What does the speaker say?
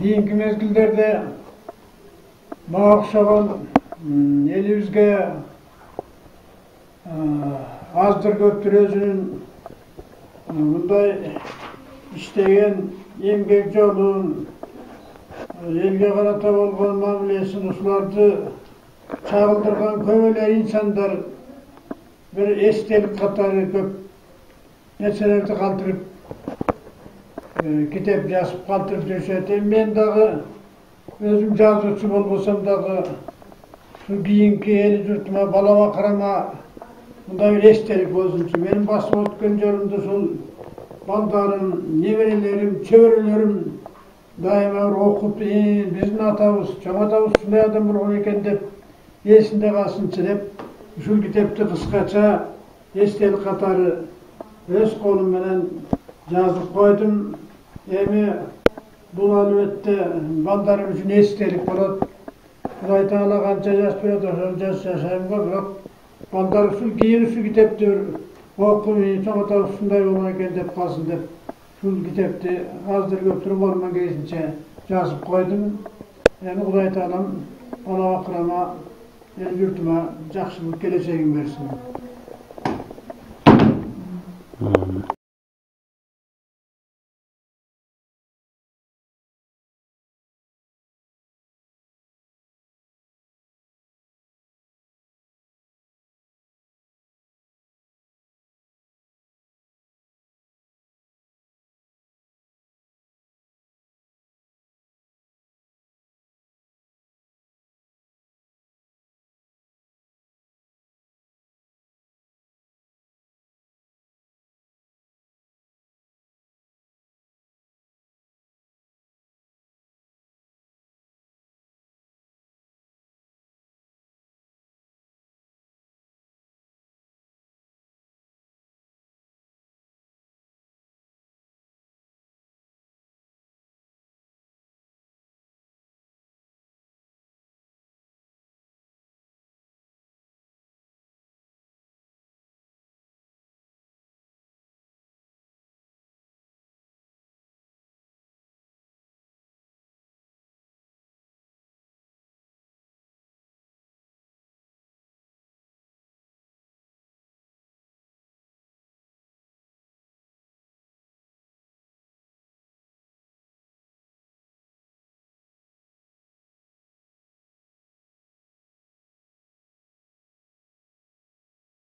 кийинки мезгилдерде мага окшогон элибизге аздыр көптүр өзүнүн мындай иштеген эмгек жолун, элге карата болгон мамилесин ушуларды чагылдырган көп эле инсандар бир эстелик катары көп нерселерди калтырып китеп жазып калтырып жүрүшөт. Мен дагы өзүм жазуучу болбосом дагы ушул кийинки эли журтума, балама карама мындай бир эстелик болсунчу. Менин басып өткөн жолумда ушул балдарым, неберелерим, чөбөрөлөрүм дайыма бир окуп, биздин атабыз, чоң атабыз ушундай адам болгон экен деп эсинде калсынчы деп ушул китепти кыскача эстелик катары өз колум менен жазып койдум. Эми бул албетте балдарым үчүн эстелик болот. Кудай Таала канча жазып берет ошону жашайм го, бирок балдар ушул кийин ушул китепти окуп, чоң атабыз ушундай болгон экен деп калсын деп ушул китепти аздыр көптүр колуман келишинче жазып койдум. Эми Кудай Таалам балама карама эл журтума жакшылык келечегин берсин.